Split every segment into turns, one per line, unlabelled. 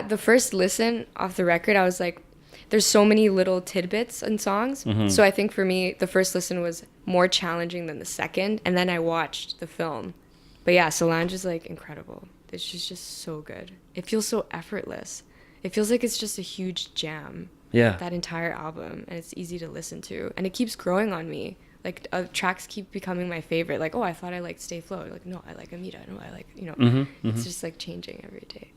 The first listen off the record, I was like, there's so many little tidbits in songs. So I think for me, the first listen was more challenging than the second. And then I watched the film. But yeah, Solange is like incredible. She's just so good. It feels so effortless. It feels like it's just a huge jam.
Yeah.
That entire album. And it's easy to listen to. And it keeps growing on me. Like tracks keep becoming my favorite. Like, oh, I thought I liked Stay Flow. Like, no, I like Amita. No, I like, it's just like changing every day.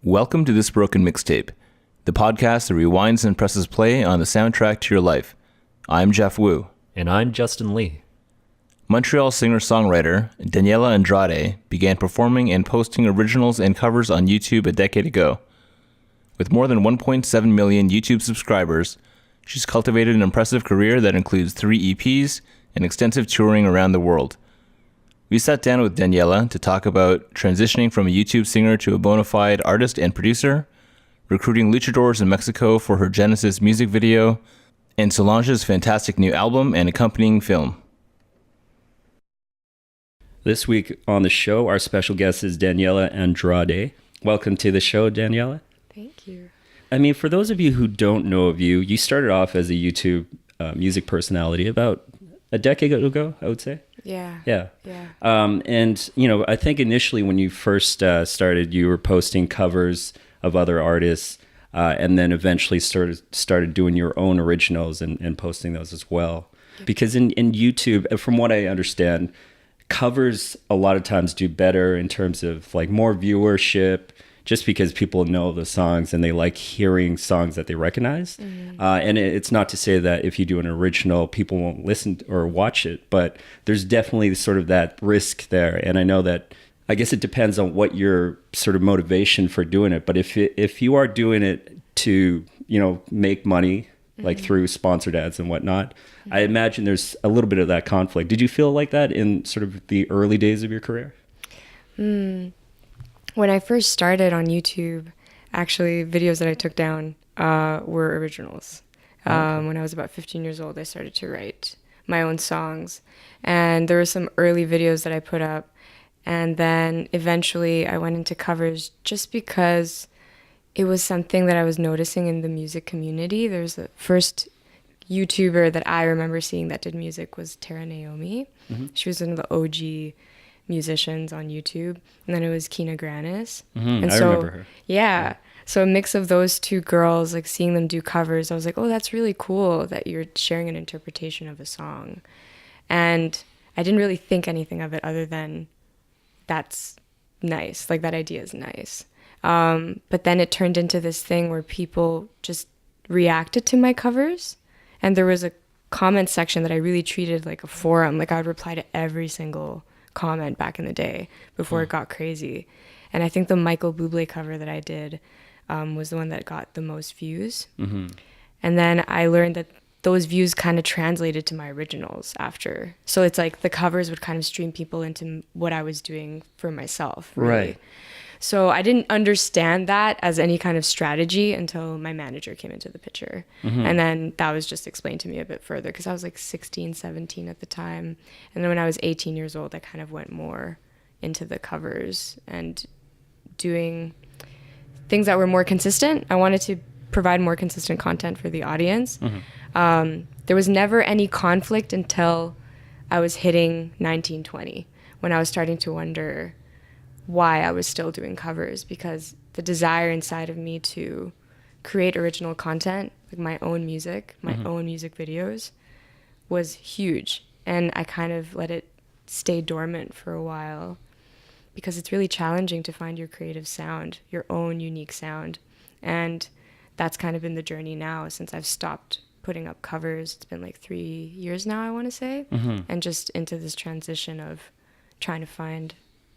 Welcome to This Broken Mixtape, the podcast that rewinds and presses play on the soundtrack to your life. I'm Jeff Wu.
And I'm Justin Lee.
Montreal singer-songwriter Daniela Andrade began performing and posting originals and covers on YouTube a decade ago. With more than 1.7 million YouTube subscribers, she's cultivated an impressive career that includes 3 EPs and extensive touring around the world. We sat down with Daniela to talk about transitioning from a YouTube singer to a bona fide artist and producer, recruiting luchadores in Mexico for her Genesis music video, and Solange's fantastic new album and accompanying film.
This week on the show, our special guest is Daniela Andrade. Welcome to the show, Daniela.
Thank you.
I mean, for those of you who don't know of you, you started off as a YouTube music personality about a decade ago, I would say.
Yeah.
And, I think initially when you first started, you were posting covers of other artists and then eventually started doing your own originals and posting those as well. Yeah. Because in YouTube, from what I understand, covers a lot of times do better in terms of like more viewership, just because people know the songs and they like hearing songs that they recognize. And it's not to say that if you do an original, people won't listen or watch it, but there's definitely sort of that risk there. And I know that, I guess it depends on what your sort of motivation for doing it. But if you are doing it to, make money, like through sponsored ads and whatnot, I imagine there's a little bit of that conflict. Did you feel like that in sort of the early days of your career?
When I first started on YouTube, actually, videos that I took down were originals. Okay. When I was about 15 years old, I started to write my own songs. And there were some early videos that I put up. And then eventually I went into covers just because it was something that I was noticing in the music community. There's the first YouTuber that I remember seeing that did music was Tara Naomi. She was one of the OG musicians on YouTube, and then it was Kina Granis. And
I remember her.
Yeah, so a mix of those two girls, like seeing them do covers, I was like, oh, that's really cool that you're sharing an interpretation of a song. And I didn't really think anything of it other than that's nice, like that idea is nice. But then it turned into this thing where people just reacted to my covers, and there was a comment section that I really treated like a forum. Like I would reply to every single comment back in the day before it got crazy. And I think the Michael Bublé cover that I did was the one that got the most views. And then I learned that those views kind of translated to my originals after. So it's like the covers would kind of stream people into what I was doing for myself. Really. Right. So I didn't understand that as any kind of strategy until my manager came into the picture. And then that was just explained to me a bit further because I was like 16, 17 at the time. And then when I was 18 years old, I kind of went more into the covers and doing things that were more consistent. I wanted to provide more consistent content for the audience. There was never any conflict until I was hitting 19, 20, when I was starting to wonder why I was still doing covers, because the desire inside of me to create original content, like my own music, my own music videos, was huge. And I kind of let it stay dormant for a while because it's really challenging to find your creative sound, your own unique sound. And that's kind of been the journey now since I've stopped putting up covers. It's been like 3 years now, I want to say, and just into this transition of trying to find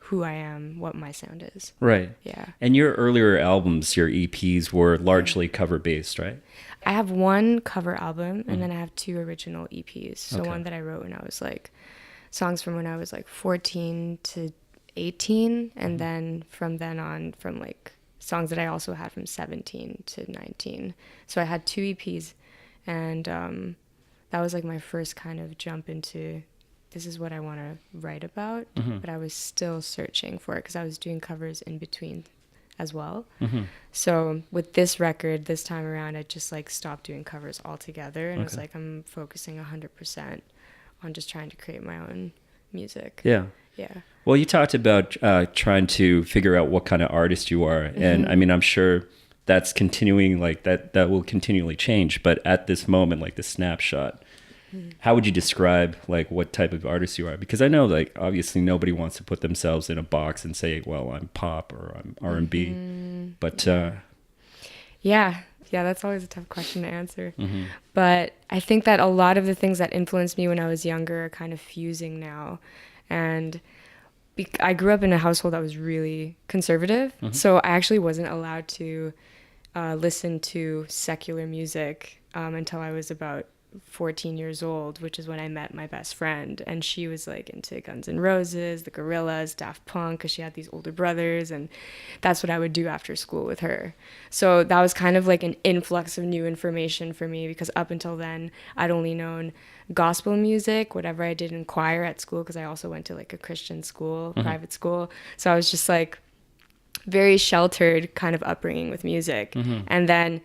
who I am, what my sound is. Right. Yeah.
And your earlier albums, your EPs, were largely cover-based, right?
I have one cover album, and then I have 2 original EPs. So one that I wrote when I was like, songs from when I was like 14 to 18, and then from then on, from like songs that I also had from 17 to 19. So I had 2 EPs, and that was like my first kind of jump into this is what I want to write about, but I was still searching for it because I was doing covers in between as well. So with this record, this time around, I just like stopped doing covers altogether, and was like, I'm focusing 100% on just trying to create my own music.
Yeah. Well, you talked about trying to figure out what kind of artist you are, and I mean, I'm sure that's continuing, like that will continually change. But at this moment, like the snapshot, how would you describe like what type of artist you are? Because I know like obviously nobody wants to put themselves in a box and say, well, I'm pop or I'm R&B, but
yeah, that's always a tough question to answer. But I think that a lot of the things that influenced me when I was younger are kind of fusing now. And I grew up in a household that was really conservative, so I actually wasn't allowed to listen to secular music until I was about 14 years old, which is when I met my best friend, and she was like into Guns N' Roses, the Gorillaz, Daft Punk, because she had these older brothers, and that's what I would do after school with her. So that was kind of like an influx of new information for me, because up until then I'd only known gospel music, whatever I did in choir at school, because I also went to like a Christian school, private school, so I was just like very sheltered kind of upbringing with music. And then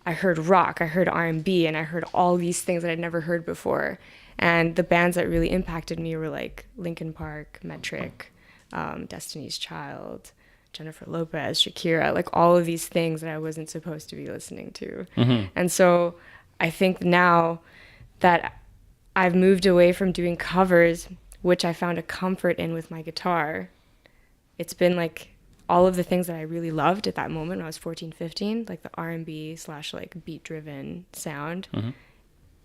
I heard rock, I heard R&B, and I heard all these things that I'd never heard before. And the bands that really impacted me were like Linkin Park, Metric, Destiny's Child, Jennifer Lopez, Shakira, like all of these things that I wasn't supposed to be listening to. And so I think now that I've moved away from doing covers, which I found a comfort in with my guitar, it's been like all of the things that I really loved at that moment when I was 14, 15, like the R&B / like beat driven sound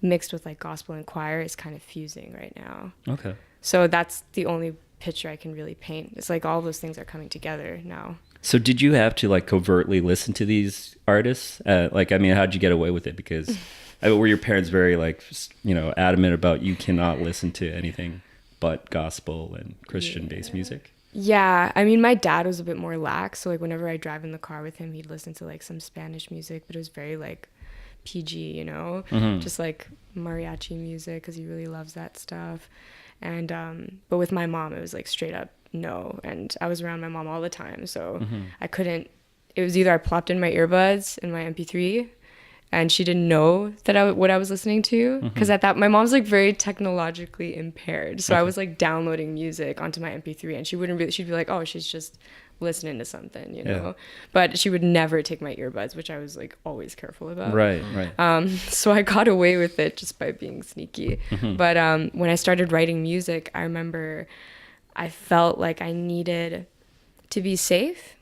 mixed with like gospel and choir is kind of fusing right now.
Okay.
So that's the only picture I can really paint. It's like all those things are coming together now.
So did you have to like covertly listen to these artists? Like, I mean, how'd you get away with it? Because were your parents very like, you know, adamant about you cannot listen to anything but gospel and Christian based music?
Yeah, I mean, my dad was a bit more lax, so like whenever I drive in the car with him, he'd listen to like some Spanish music, but it was very like PG, you know, just like mariachi music, because he really loves that stuff. And but with my mom, it was like straight up no, and I was around my mom all the time, so I couldn't. It was either I plopped in my earbuds in my MP3, and she didn't know that what I was listening to, because at that, my mom's like very technologically impaired, so I was like downloading music onto my MP3, and she'd be like, oh, she's just listening to something, you know. But she would never take my earbuds, which I was like always careful about.
Right.
So I got away with it just by being sneaky. But when I started writing music, I remember I felt like I needed to be safe,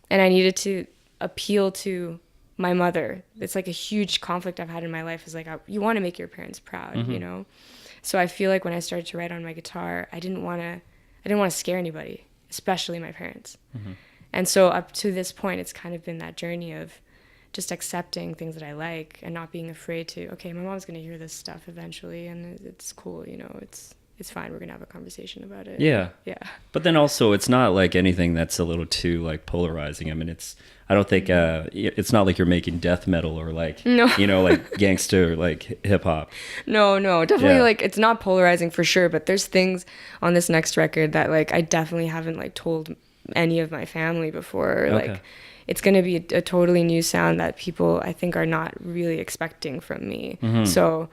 and I needed to appeal to my mother. It's like a huge conflict I've had in my life, is like you want to make your parents proud, you know. So I feel like when I started to write on my guitar, I didn't want to scare anybody, especially my parents. And so up to this point, it's kind of been that journey of just accepting things that I like and not being afraid to, okay, my mom's going to hear this stuff eventually, and it's cool, you know, it's fine, we're going to have a conversation about it. Yeah.
But then also, it's not like anything that's a little too like polarizing. I mean, I don't think it's not like you're making death metal or like, you know, like gangster, like hip hop. No,
definitely like it's not polarizing for sure. But there's things on this next record that like I definitely haven't like told any of my family before.
Okay.
Like it's going to be a totally new sound that people I think are not really expecting from me. So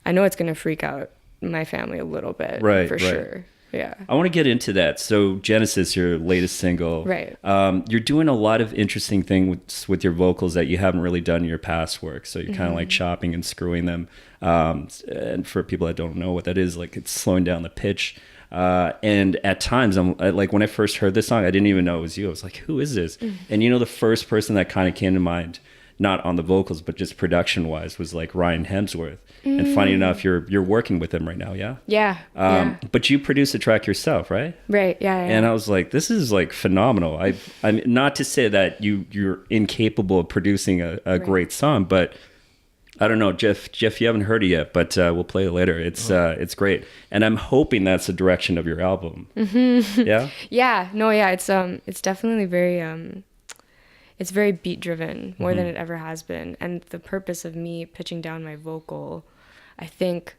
I know it's going to freak out my family a little bit, for sure. Yeah.
I want to get into that. So Genesis, your latest single,
right?
You're doing a lot of interesting things with your vocals that you haven't really done in your past work. So you're kind of like chopping and screwing them. And for people that don't know what that is, like it's slowing down the pitch. And at times, like when I first heard this song, I didn't even know it was you. I was like, who is this? And you know, the first person that kind of came to mind, not on the vocals, but just production wise, was like Ryan Hemsworth. And funny enough, you're working with him right now, yeah?
Yeah.
But you produced a track yourself, right?
Right, yeah.
And I was like, this is like phenomenal. I'm not to say that you're incapable of producing a great song, but I don't know, Jeff, you haven't heard it yet, but we'll play it later. It's great. And I'm hoping that's the direction of your album. Yeah?
Yeah, no, yeah, it's definitely very it's very beat driven, more than it ever has been. And the purpose of me pitching down my vocal, I think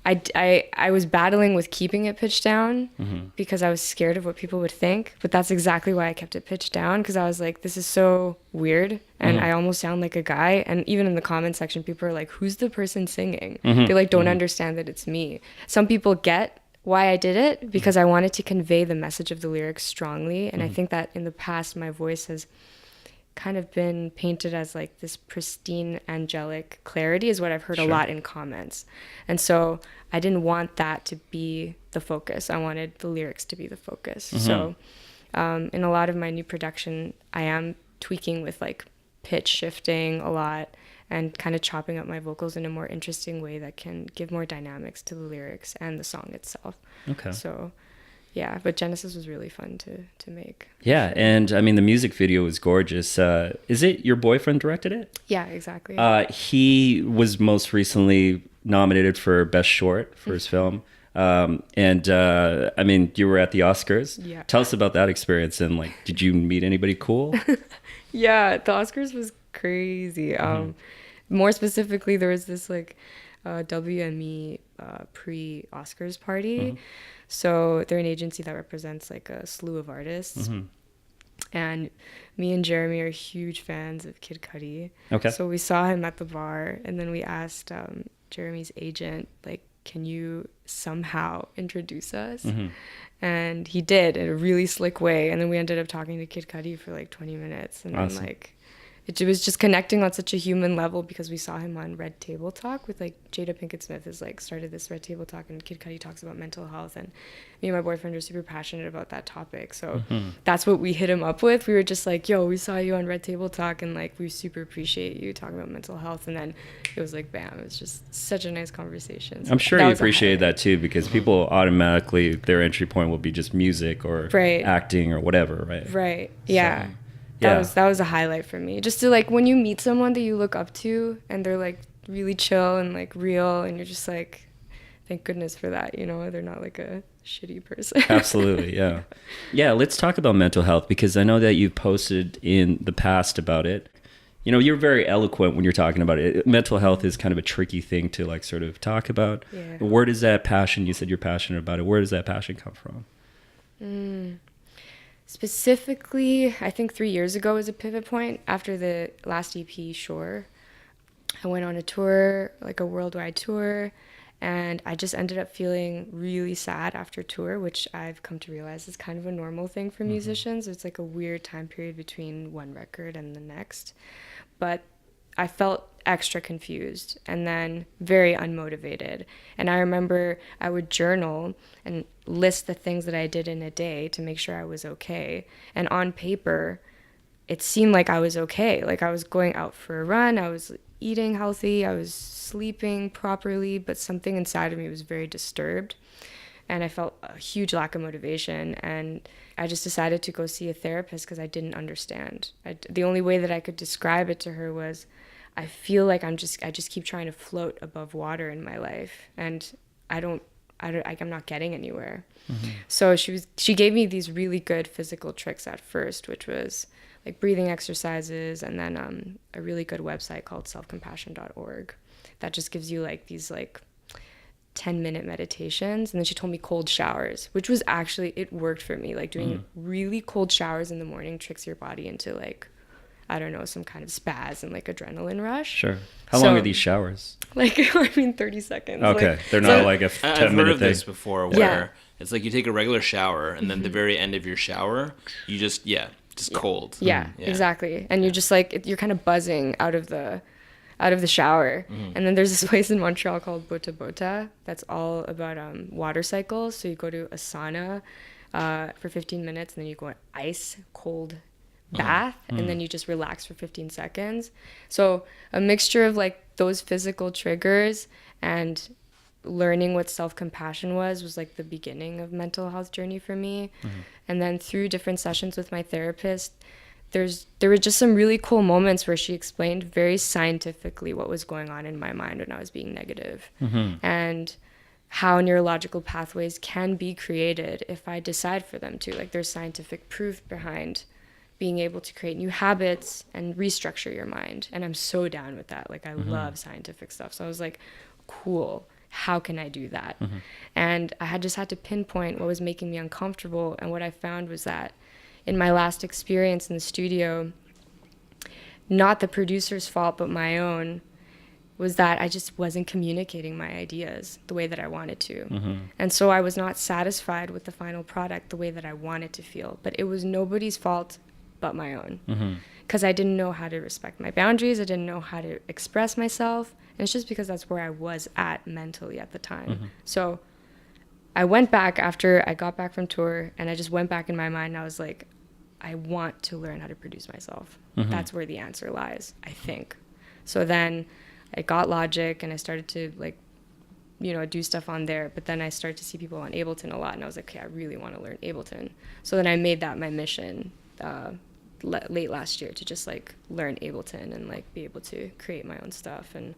I was battling with keeping it pitched down because I was scared of what people would think. But that's exactly why I kept it pitched down, because I was like, this is so weird. And I almost sound like a guy. And even in the comment section, people are like, who's the person singing? They like don't understand that it's me. Some people get why I did it because I wanted to convey the message of the lyrics strongly. And I think that in the past, my voice has kind of been painted as like this pristine angelic clarity is what I've heard a lot in comments. And so I didn't want that to be the focus. I wanted the lyrics to be the focus. So in a lot of my new production, I am tweaking with like pitch shifting a lot and kind of chopping up my vocals in a more interesting way that can give more dynamics to the lyrics and the song itself. Okay. So yeah, but Genesis was really fun to make.
Yeah, and I mean, the music video was gorgeous. Is it your boyfriend directed it?
Yeah, exactly.
He was most recently nominated for Best Short for his film. I mean, you were at the Oscars. Yeah. Tell us about that experience, and like, did you meet anybody cool?
Yeah, the Oscars was crazy. More specifically, there was this like WME pre-Oscars party. So they're an agency that represents like a slew of artists. And me and Jeremy are huge fans of Kid Cudi. Okay. So we saw him at the bar, and then we asked Jeremy's agent, like, can you somehow introduce us? And he did in a really slick way. And then we ended up talking to Kid Cudi for like 20 minutes. And then like, it was just connecting on such a human level because we saw him on Red Table Talk with like Jada Pinkett Smith has like started this Red Table Talk, and Kid Cudi talks about mental health, and me and my boyfriend are super passionate about that topic. So that's what we hit him up with. We were just like, yo, we saw you on Red Table Talk, and like we super appreciate you talking about mental health. And then it was like, bam, it's just such a nice conversation. So
I'm sure he appreciated that too, because people automatically, their entry point will be just music or acting or whatever, right?
Right. Yeah. So, that was a highlight for me. Just to like, when you meet someone that you look up to and they're like really chill and like real, and you're just like, thank goodness for that, you know, they're not like a shitty person.
Absolutely. Yeah. Yeah. Let's talk about mental health, because I know that you've posted in the past about it. You know, you're very eloquent when you're talking about it. Mental health is kind of a tricky thing to like sort of talk about. Yeah. Where does that passion, you said you're passionate about it, where does that passion come from?
Specifically, I think 3 years ago was a pivot point after the last EP, Shore. I went on a tour, like a worldwide tour, and I just ended up feeling really sad after tour, which I've come to realize is kind of a normal thing for musicians. It's like a weird time period between one record and the next. But I felt extra confused and then very unmotivated. And I remember I would journal and list the things that I did in a day to make sure I was okay. And on paper, it seemed like I was okay. Like I was going out for a run, I was eating healthy, I was sleeping properly, but something inside of me was very disturbed. And I felt a huge lack of motivation. And I just decided to go see a therapist because I didn't understand. The only way that I could describe it to her was, I feel like I just keep trying to float above water in my life, and I'm not getting anywhere. So she gave me these really good physical tricks at first, which was like breathing exercises, and then a really good website called selfcompassion.org that just gives you like these like 10-minute meditations. And then she told me cold showers, which was actually, it worked for me. Like doing really cold showers in the morning tricks your body into like, I don't know, some kind of spaz and like adrenaline rush.
Sure. How long are these showers?
Like, 30 seconds.
Okay.
Like,
they're not like a 10-minute thing.
I've heard of this before where it's like you take a regular shower and then the very end of your shower, you just cold.
Yeah, exactly. And you're just like, you're kind of buzzing out of the shower. And then there's this place in Montreal called Bota Bota that's all about water cycles. So you go to a sauna for 15 minutes, and then you go on ice cold bath, and then you just relax for 15 seconds. So a mixture of like those physical triggers and learning what self-compassion was like the beginning of mental health journey for me. And then through different sessions with my therapist, there were just some really cool moments where she explained very scientifically what was going on in my mind when I was being negative, and how neurological pathways can be created if I decide for them to. Like there's scientific proof behind being able to create new habits and restructure your mind. And I'm so down with that. Like I love scientific stuff. So I was like, cool. how can I do that? And I had just had to pinpoint what was making me uncomfortable. And what I found was that in my last experience in the studio, not the producer's fault, but my own, was that I just wasn't communicating my ideas the way that I wanted to. And so I was not satisfied with the final product the way that I wanted to feel. But it was nobody's fault but my own. Because I didn't know how to respect my boundaries. I didn't know how to express myself. And it's just because that's where I was at mentally at the time. So I went back after I got back from tour, and I just went back in my mind, and I was like, I want to learn how to produce myself. That's where the answer lies, I think. So then I got Logic, and I started to, like, you know, do stuff on there. But then I started to see people on Ableton a lot, and I was like, okay, I really want to learn Ableton. So then I made that my mission late last year, to just, like, learn Ableton and, like, be able to create my own stuff. And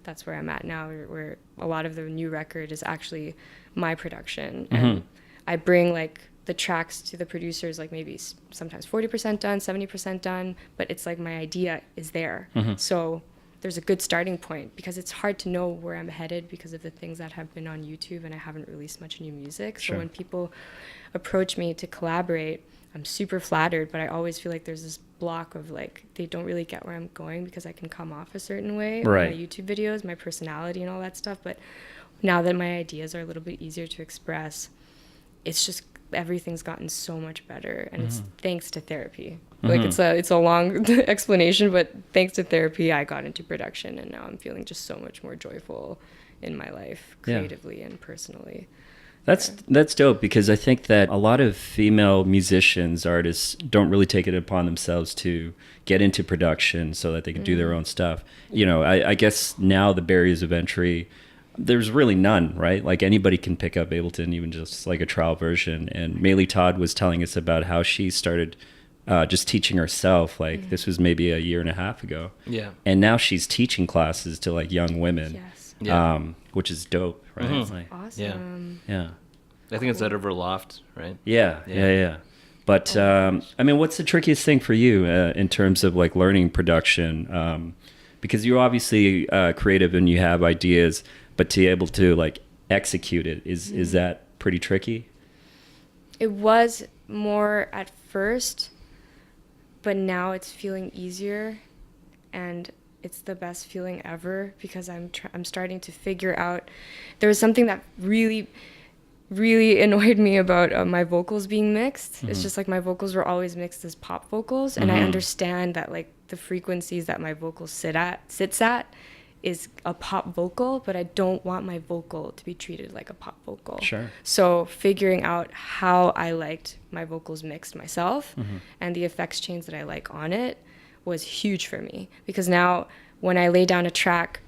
that's where I'm at now, where a lot of the new record is actually my production. And I bring, like, the tracks to the producers, like, maybe sometimes 40% done, 70% done, but it's like my idea is there. So there's a good starting point, because it's hard to know where I'm headed because of the things that have been on YouTube, and I haven't released much new music. So when people approach me to collaborate, I'm super flattered, but I always feel like there's this block of, like, they don't really get where I'm going because I can come off a certain way on my YouTube videos, my personality and all that stuff. But now that my ideas are a little bit easier to express, it's just everything's gotten so much better, and it's thanks to therapy. Like, it's a long explanation, but thanks to therapy, I got into production, and now I'm feeling just so much more joyful in my life, creatively and personally.
That's dope, because I think that a lot of female musicians, artists, don't really take it upon themselves to get into production so that they can do their own stuff. You know, I guess now the barriers of entry, there's really none, right? Like, anybody can pick up Ableton, even just like a trial version. And Maylee Todd was telling us about how she started just teaching herself. Like, this was maybe a year and a half ago. Yeah. And now she's teaching classes to, like, young women. Yes. Which is dope, right? Like,
awesome.
Yeah. I think it's out of her loft, right?
Yeah. But I mean, what's the trickiest thing for you in terms of, like, learning production? Because you're obviously creative and you have ideas, but to be able to, like, execute it, is that pretty tricky?
It was more at first, but now it's feeling easier, and it's the best feeling ever, because I'm starting to figure out. There was something that really annoyed me about my vocals being mixed. It's just like my vocals were always mixed as pop vocals, and I understand that, like, the frequencies that my vocals sits at is a pop vocal, but I don't want my vocal to be treated like a pop vocal.
Sure.
So figuring out how I liked my vocals mixed myself and the effects change that I like on it was huge for me, because now when I lay down a track,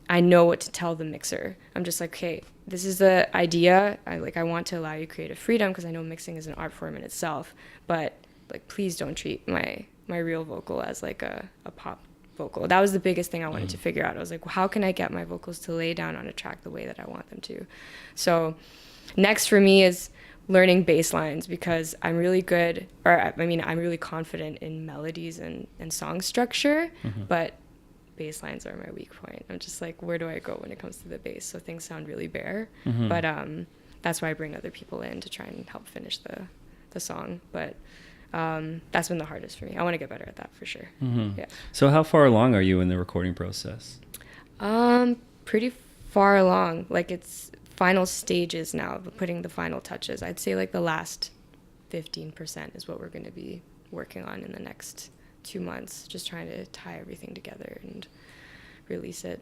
I know what to tell the mixer. I'm just like, okay, this is the idea. I want to allow you creative freedom, because I know mixing is an art form in itself, but, like, please don't treat my real vocal as, like, a pop vocal. That was the biggest thing I wanted to figure out. I was like, well, how can I get my vocals to lay down on a track the way that I want them to? So next for me is learning bass lines, because I'm really good, or I mean, I'm really confident in melodies and song structure, but bass lines are my weak point. I'm just like, where do I go when it comes to the bass? So things sound really bare, but that's why I bring other people in to try and help finish the song. But that's been the hardest for me. I want to get better at that for sure. Yeah.
So how far along are you in the recording process?
Pretty far along. Like, it's final stages now, putting the final touches. I'd say, like, the last 15% is what we're going to be working on in the next 2 months, just trying to tie everything together and release it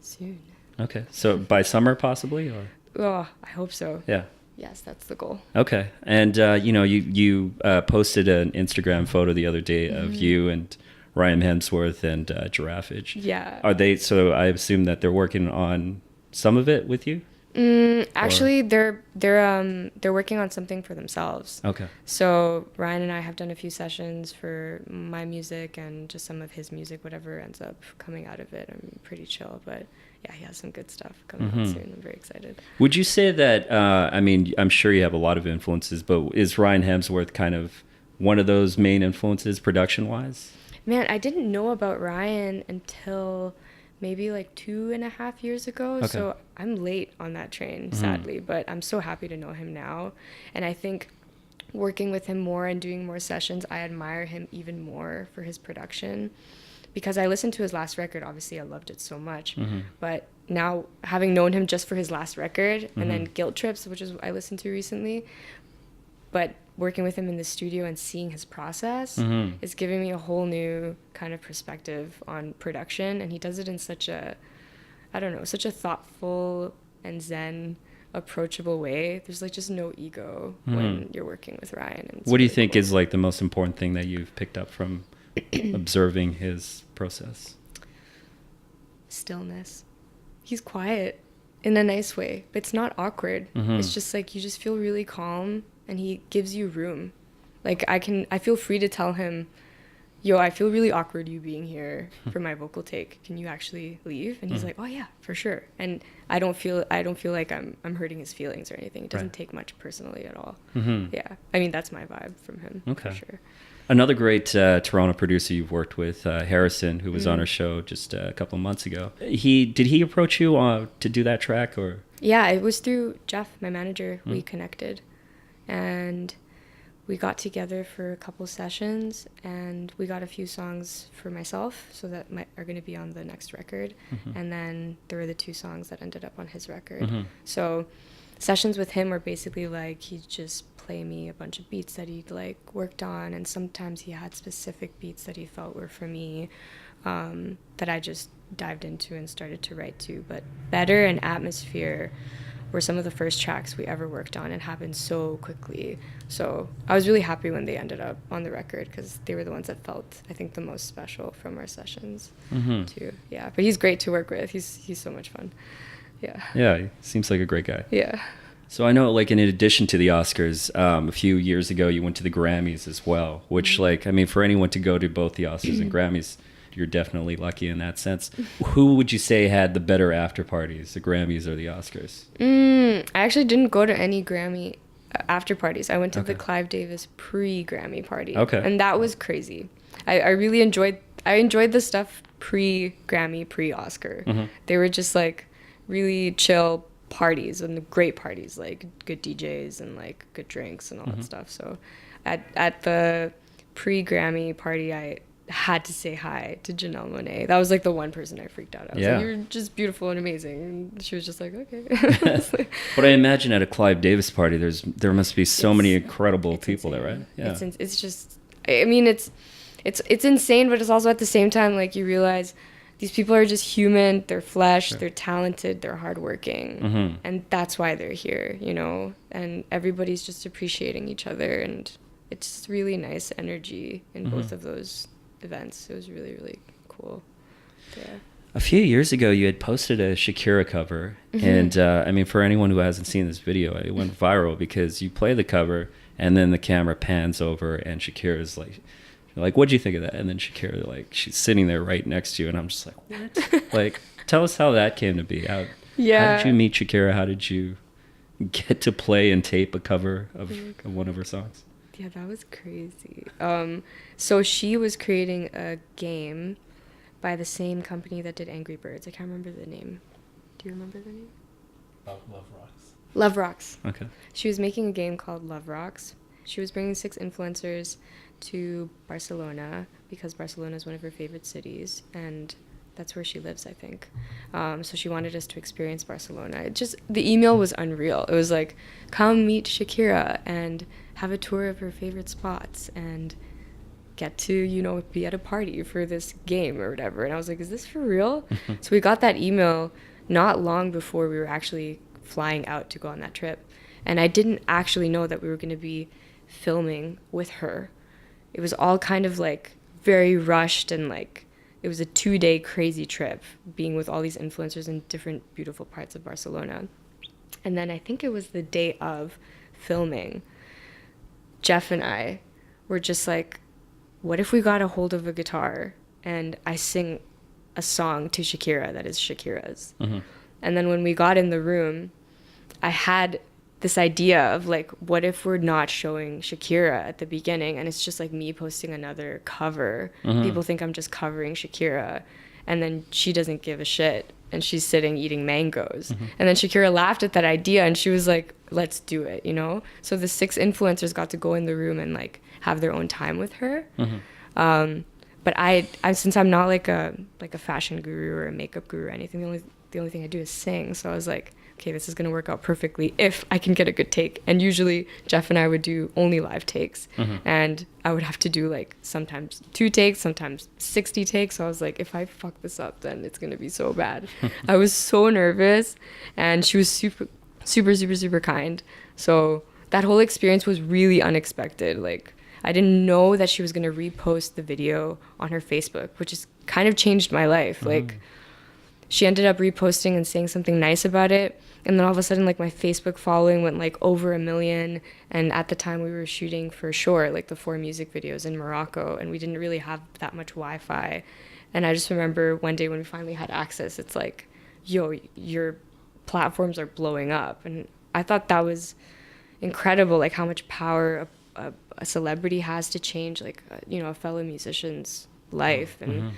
soon.
Okay. So by summer possibly, or?
Oh, I hope so.
Yeah.
Yes, that's the goal.
Okay. And, you know, you posted an Instagram photo the other day of you and Ryan Hemsworth and Giraffage.
Yeah.
Are they, so I assume that they're working on some of it with you?
Actually, they're working on something for themselves.
Okay.
So Ryan and I have done a few sessions for my music and just some of his music, whatever ends up coming out of it. I'm pretty chill, but yeah, he has some good stuff coming out soon. I'm very excited.
Would you say that, I mean, I'm sure you have a lot of influences, but is Ryan Hemsworth kind of one of those main influences production-wise?
Man, I didn't know about Ryan until maybe like 2.5 years ago.
Okay.
So I'm late on that train, sadly, but I'm so happy to know him now. And I think working with him more and doing more sessions, I admire him even more for his production. Because I listened to his last record, obviously I loved it so much. But now, having known him just for his last record, and then Guilt Trips, which is I listened to recently, but working with him in the studio and seeing his process is giving me a whole new kind of perspective on production. And he does it in such a, I don't know, such a thoughtful and zen, approachable way. There's like just no ego when you're working with Ryan. And
what do you think is like the most important thing that you've picked up from observing his process?
Stillness. He's quiet in a nice way, but it's not awkward. It's just like you just feel really calm, and he gives you room. Like I feel free to tell him, yo, I feel really awkward you being here for my vocal take. Can you actually leave? And he's like, oh yeah, for sure. And I don't feel like I'm hurting his feelings or anything. It doesn't take much personally at all. Yeah. I mean, that's my vibe from him.
Okay.
For sure.
Another great Toronto producer you've worked with, Harrison, who was on our show just a couple of months ago. Did he approach you to do that track, or?
Yeah, it was through Jeff, my manager. We connected, and we got together for a couple sessions, and we got a few songs for myself, so that are going to be on the next record. And then there were the 2 songs that ended up on his record. So sessions with him were basically like he'd just play me a bunch of beats that he'd like worked on, and sometimes he had specific beats that he felt were for me, that I just dived into and started to write to. But Better and Atmosphere were some of the first tracks we ever worked on. It happened so quickly. So I was really happy when they ended up on the record, because they were the ones that felt, I think, the most special from our sessions too. Yeah, but he's great to work with. He's so much fun. Yeah,
he seems like a great guy.
Yeah.
So I know, like, in addition to the Oscars, a few years ago you went to the Grammys as well, which, like, I mean, for anyone to go to both the Oscars and Grammys, you're definitely lucky in that sense. Who would you say had the better after parties, the Grammys or the Oscars?
I actually didn't go to any Grammy after parties. I went to the Clive Davis pre-Grammy party. Okay. And that was crazy. I really enjoyed the stuff pre-Grammy, pre-Oscar. They were just like really chill parties, and great parties, like good DJs and like good drinks and all that stuff. So at the pre-Grammy party, I had to say hi to Janelle Monáe. That was like the one person I freaked out. I was like, you're just beautiful and amazing. And she was just like, okay.
But I imagine at a Clive Davis party, there must be so many incredible people
insane.
There, right? Yeah.
It's just, I mean, it's insane, but it's also at the same time, like, you realize these people are just human. They're flesh. They're talented. They're hardworking. And that's why they're here, you know? And everybody's just appreciating each other. And it's just really nice energy in both of those events. It was really, really cool. Yeah.
A few years ago, you had posted a Shakira cover. And, I mean, for anyone who hasn't seen this video, it went viral because you play the cover and then the camera pans over and Shakira's like, what'd you think of that? And then Shakira, like, she's sitting there right next to you, and I'm just like, what? Like, tell us how that came to be. How did you meet Shakira? How did you get to play and tape a cover of one of her songs?
Yeah, that was crazy. So she was creating a game by the same company that did Angry Birds. I can't remember the name. Do you remember the name?
Love Rocks.
Love Rocks.
Okay.
She was making a game called Love Rocks. She was bringing 6 influencers to Barcelona because Barcelona is one of her favorite cities, and that's where she lives, I think. So she wanted us to experience Barcelona. The email was unreal. It was like, come meet Shakira and have a tour of her favorite spots and get to, you know, be at a party for this game or whatever. And I was like, is this for real? So we got that email not long before we were actually flying out to go on that trip. And I didn't actually know that we were going to be filming with her. It was all kind of like very rushed, and like it was a 2-day crazy trip being with all these influencers in different beautiful parts of Barcelona. And then I think it was the day of filming, Jeff and I were just like, what if we got a hold of a guitar and I sing a song to Shakira that is Shakira's? And then when we got in the room, I had this idea of like, what if we're not showing Shakira at the beginning and it's just like me posting another cover? People think I'm just covering Shakira. and then she doesn't give a shit and she's sitting eating mangoes. And then Shakira laughed at that idea and she was like, let's do it, you know? So the 6 influencers got to go in the room and like have their own time with her. But I since I'm not like a fashion guru or a makeup guru or anything, the only thing I do is sing. So I was like, okay, this is gonna work out perfectly if I can get a good take. And usually Jeff and I would do only live takes, and I would have to do like sometimes 2 takes, sometimes 60 takes. So I was like, if I fuck this up, then it's gonna be so bad. I was so nervous, and she was super, super, super, super kind. So that whole experience was really unexpected. Like, I didn't know that she was gonna repost the video on her Facebook, which has kind of changed my life. Like, she ended up reposting and saying something nice about it, and then all of a sudden, like, my Facebook following went like over 1 million. And at the time we were shooting for Shore, like the 4 music videos in Morocco, and we didn't really have that much Wi-Fi. And I just remember one day when we finally had access, it's like, yo, your platforms are blowing up. And I thought that was incredible, like how much power a celebrity has to change, like, you know, a fellow musician's life. And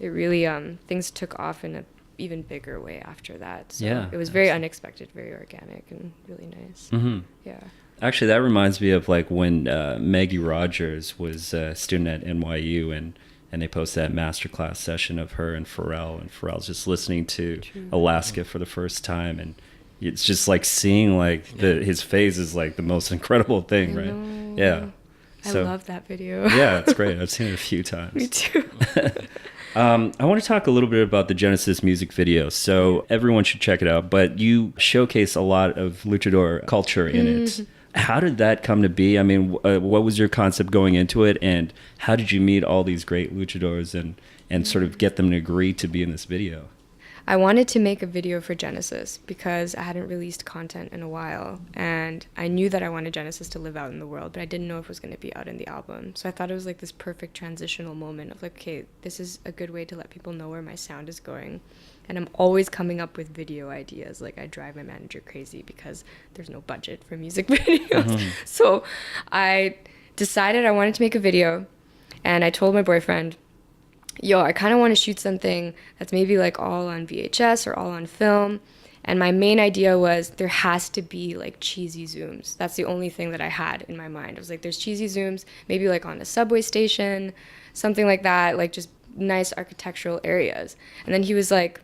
it really, things took off in a even bigger way after that. So
Yeah,
it was very unexpected, very organic, and really nice. Yeah.
Actually, that reminds me of like when Maggie Rogers was a student at NYU, and they posted that masterclass session of her and Pharrell's just listening to Alaska for the first time, and it's just like seeing like his face is like the most incredible thing, right? Yeah.
I love that video.
Yeah, it's great. I've seen it a few times.
Me too.
I want to talk a little bit about the Genesis music video. So everyone should check it out. But you showcase a lot of luchador culture in it. How did that come to be? I mean, what was your concept going into it? And how did you meet all these great luchadors and sort of get them to agree to be in this video?
I wanted to make a video for Genesis because I hadn't released content in a while, and I knew that I wanted Genesis to live out in the world, but I didn't know if it was going to be out in the album. So I thought it was like this perfect transitional moment of like, okay, this is a good way to let people know where my sound is going. And I'm always coming up with video ideas. Like, I drive my manager crazy because there's no budget for music videos. So I decided I wanted to make a video, and I told my boyfriend, yo, I kind of want to shoot something that's maybe like all on VHS or all on film. And my main idea was there has to be like cheesy zooms. That's the only thing that I had in my mind. I was like, there's cheesy zooms, maybe like on a subway station, something like that, like just nice architectural areas. And then he was like,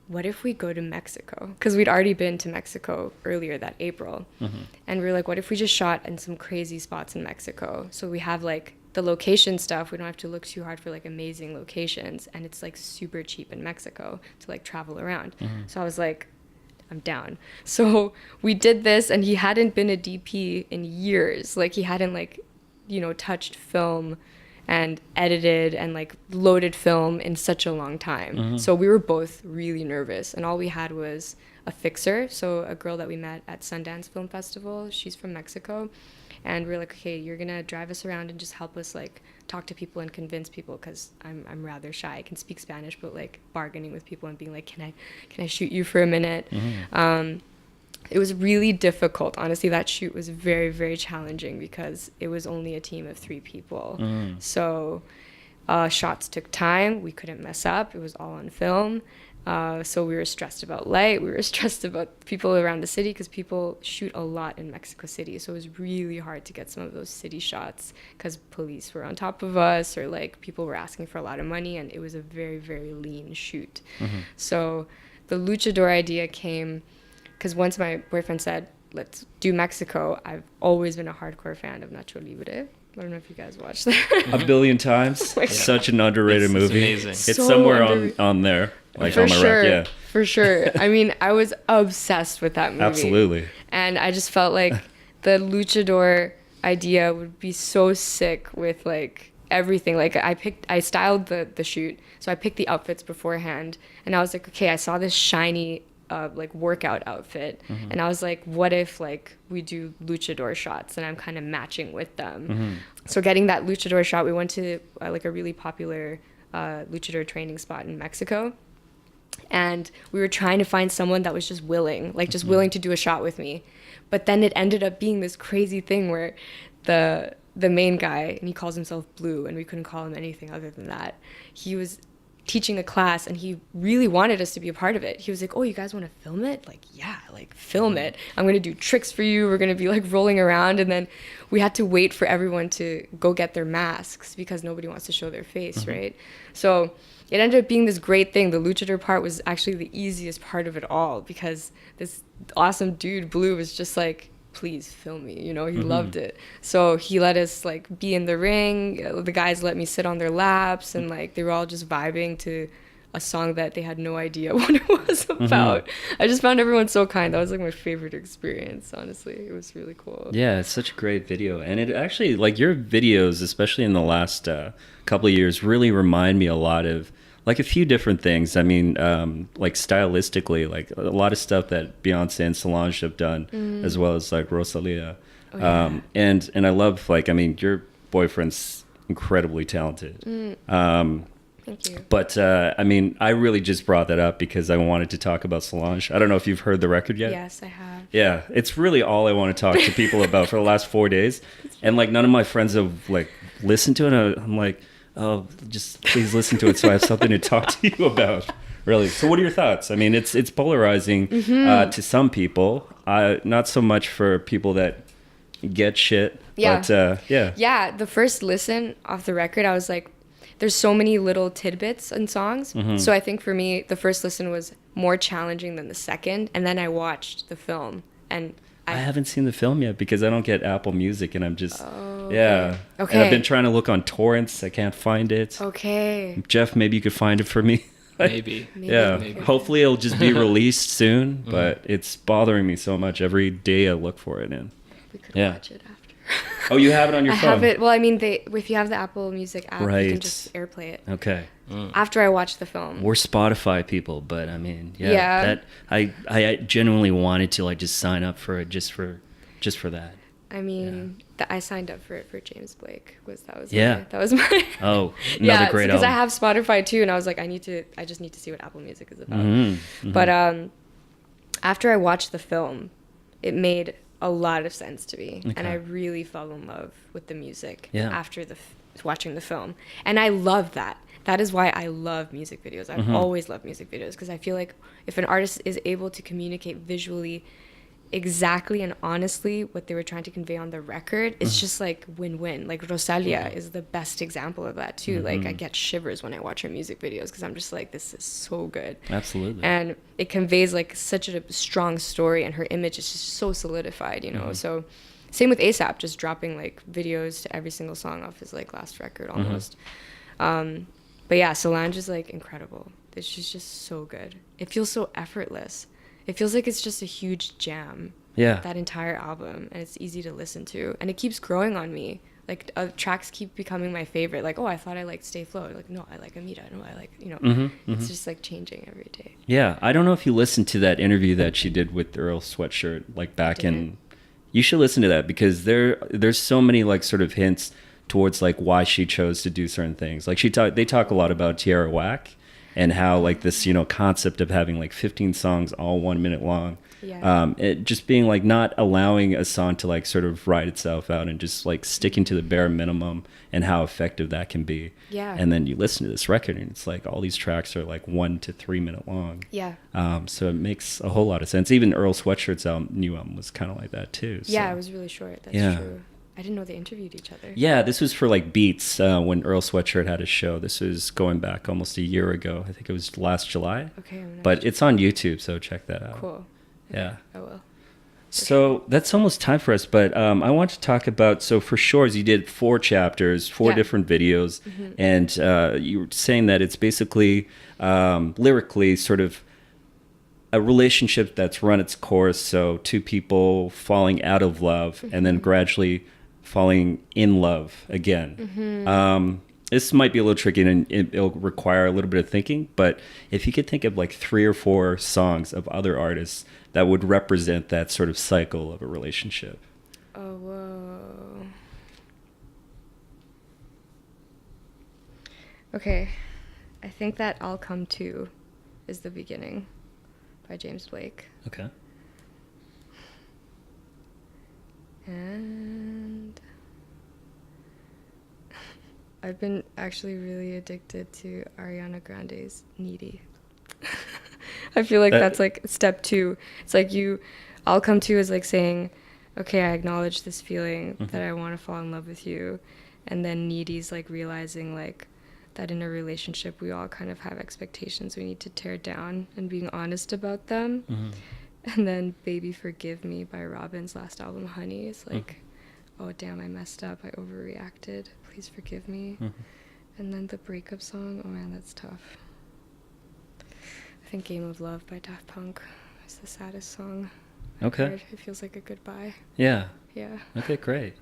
what if we go to Mexico? Because we'd already been to Mexico earlier that April. And we were like, what if we just shot in some crazy spots in Mexico? So we have like the location stuff, we don't have to look too hard for like amazing locations, and it's like super cheap in Mexico to like travel around. So I was like, I'm down. So we did this, and he hadn't been a DP in years. Like, he hadn't like, you know, touched film and edited and like loaded film in such a long time. So we were both really nervous, and all we had was a fixer. So a girl that we met at Sundance Film Festival, she's from Mexico. And we're like, okay, you're going to drive us around and just help us, like, talk to people and convince people, because I'm rather shy. I can speak Spanish, but, like, bargaining with people and being like, can I shoot you for a minute? It was really difficult. Honestly, that shoot was very, very challenging because it was only a team of 3 people. So shots took time. We couldn't mess up. It was all on film. So we were stressed about light. We were stressed about people around the city because people shoot a lot in Mexico City. So it was really hard to get some of those city shots because police were on top of us, or like people were asking for a lot of money, and it was a very, very lean shoot. So the luchador idea came because once my boyfriend said, let's do Mexico, I've always been a hardcore fan of Nacho Libre. I don't know if you guys watched that.
A billion times. Such an underrated movie.
Amazing.
It's
So
somewhere on there. Like
for
on my
sure,
rack, yeah.
for sure. I mean, I was obsessed with that movie.
Absolutely.
And I just felt like the luchador idea would be so sick with like everything. Like I styled the shoot, so I picked the outfits beforehand, and I was like, okay, I saw this shiny like workout outfit, and I was like, what if like we do luchador shots and I'm kind of matching with them. So getting that luchador shot, we went to like a really popular luchador training spot in Mexico, and we were trying to find someone that was just willing, like just willing to do a shot with me. But then it ended up being this crazy thing where the main guy, and he calls himself Blue, and we couldn't call him anything other than that, he was teaching a class, and he really wanted us to be a part of it. He was like, oh, you guys want to film it? Like, yeah, like film it. I'm going to do tricks for you. We're going to be like rolling around. And then we had to wait for everyone to go get their masks because nobody wants to show their face, right? So it ended up being this great thing. The luchador part was actually the easiest part of it all, because this awesome dude, Blue, was just like, please film me, you know. He loved it. So he let us like be in the ring. The guys let me sit on their laps, and like they were all just vibing to a song that they had no idea what it was about. I just found everyone so kind. That was like my favorite experience, honestly. It was really cool.
Yeah, it's such a great video. And it actually, like, your videos, especially in the last couple of years, really remind me a lot of like a few different things. I mean, like stylistically, like a lot of stuff that Beyonce and Solange have done, as well as like Rosalia.
Oh, yeah.
And I love, like, I mean, your boyfriend's incredibly talented.
Thank you.
But I mean, I really just brought that up because I wanted to talk about Solange. I don't know if you've heard the record yet.
Yes, I have.
Yeah, it's really all I want to talk to people about for the last 4 days. And like none of my friends have like listened to it. I'm like, oh, just please listen to it so I have something to talk to you about. Really. So what are your thoughts? I mean, it's polarizing to some people, not so much for people that get shit.
Yeah.
But
Yeah, the first listen off the record, I was like, there's so many little tidbits in songs. So I think for me, the first listen was more challenging than the second. And then I watched the film, and
I haven't seen the film yet because I don't get Apple Music, and I'm just,
Okay.
And I've been trying to look on torrents. I can't find it.
Okay.
Jeff, maybe you could find it for me.
Maybe.
Yeah.
Maybe.
Hopefully it'll just be released soon, but it's bothering me so much. Every day I look for it. And
We could
Yeah.
watch it after.
oh, you have it on your
I
phone?
have it. Well, I mean, if you have the Apple Music app, you
Right.
can just AirPlay it.
Okay.
After I watch the film.
We're Spotify people, but I mean,
Yeah.
that I genuinely wanted to like just sign up for it just for that.
I mean, I signed up for it for James Blake. That was my
Oh, another great
because
album.
I have Spotify too, and I was like, I just need to see what Apple Music is about. But after I watched the film, it made a lot of sense to me, and I really fell in love with the music after watching the film, and I love that. That is why I love music videos. I've always loved music videos, because I feel like if an artist is able to communicate visually exactly and honestly what they were trying to convey on the record, it's just like win-win. Like Rosalia is the best example of that too. Like I get shivers when I watch her music videos, because I'm just like, this is so good.
Absolutely.
And it conveys like such a strong story, and her image is just so solidified, you know. So same with ASAP, just dropping like videos to every single song off his like last record almost. But yeah, Solange is like incredible. She's just so good. It feels so effortless. It feels like it's just a huge jam.
Yeah.
That entire album, and it's easy to listen to, and it keeps growing on me. Like tracks keep becoming my favorite. Like, oh, I thought I liked Stay Flow. Like, no, I like Amita. No, I like, you know. It's just like changing every day.
Yeah, I don't know if you listened to that interview that she did with Earl Sweatshirt, like back in. You should listen to that, because there's so many like sort of hints towards like why she chose to do certain things. Like they talk a lot about Tierra Whack, and how like this, you know, concept of having like 15 songs all 1 minute long.
Yeah.
It just being like not allowing a song to like sort of write itself out, and just like sticking to the bare minimum, and how effective that can be.
Yeah.
And then you listen to this record, and it's like all these tracks are like 1 to 3 minute long.
Yeah.
So it makes a whole lot of sense. Even Earl Sweatshirt's new album was kind of like that too. So.
Yeah, it was really short. That's true. I didn't know they interviewed each other.
Yeah, this was for like Beats when Earl Sweatshirt had a show. This was going back almost a year ago. I think it was last July.
Okay.
But it's on YouTube, so check that out.
Cool. Okay,
Yeah.
I will.
So that's almost time for us, but I want to talk about, so for Shores, you did 4 chapters, 4 different videos, and you were saying that it's basically lyrically sort of a relationship that's run its course, so 2 people falling out of love and then gradually falling in love again. This might be a little tricky, and it'll require a little bit of thinking, but if you could think of like 3 or 4 songs of other artists that would represent that sort of cycle of a relationship.
Oh, whoa. Okay. I think that I'll Come To is the beginning by James Blake.
Okay.
And I've been actually really addicted to Ariana Grande's Needy. I feel like that's like step 2. It's like I'll come to is like saying, okay, I acknowledge this feeling that I want to fall in love with you. And then Needy's like realizing like that in a relationship, we all kind of have expectations we need to tear down and being honest about them. And then Baby Forgive Me by Robin's last album, Honey, is like, oh damn, I messed up. I overreacted. Please forgive me. And then the breakup song, oh man, that's tough. I think Game of Love by Daft Punk is the saddest song I've heard. It feels like a goodbye.
Yeah.
Yeah.
Okay, great.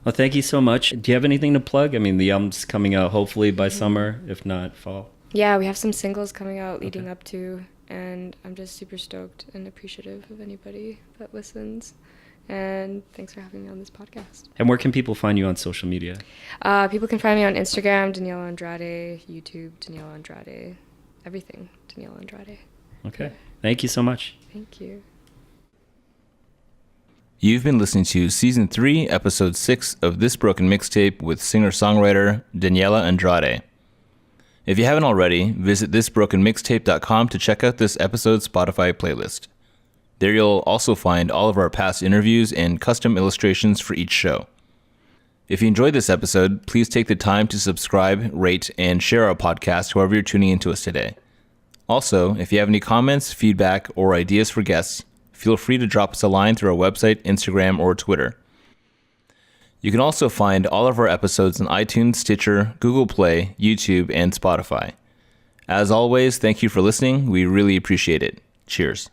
Well, thank you so much. Do you have anything to plug? I mean, the album's coming out hopefully by summer, if not fall.
Yeah, we have some singles coming out leading up to, and I'm just super stoked and appreciative of anybody that listens. And thanks for having me on this podcast.
And where can people find you on social media?
People can find me on Instagram, Daniela Andrade, YouTube, Daniela Andrade, everything, Daniela Andrade.
Okay. Thank you so much.
Thank you.
You've been listening to Season 3, Episode 6 of This Broken Mixtape with singer-songwriter Daniela Andrade. If you haven't already, visit thisbrokenmixtape.com to check out this episode's Spotify playlist. There you'll also find all of our past interviews and custom illustrations for each show. If you enjoyed this episode, please take the time to subscribe, rate, and share our podcast however you're tuning into us today. Also, if you have any comments, feedback, or ideas for guests, feel free to drop us a line through our website, Instagram, or Twitter. You can also find all of our episodes on iTunes, Stitcher, Google Play, YouTube, and Spotify. As always, thank you for listening. We really appreciate it. Cheers.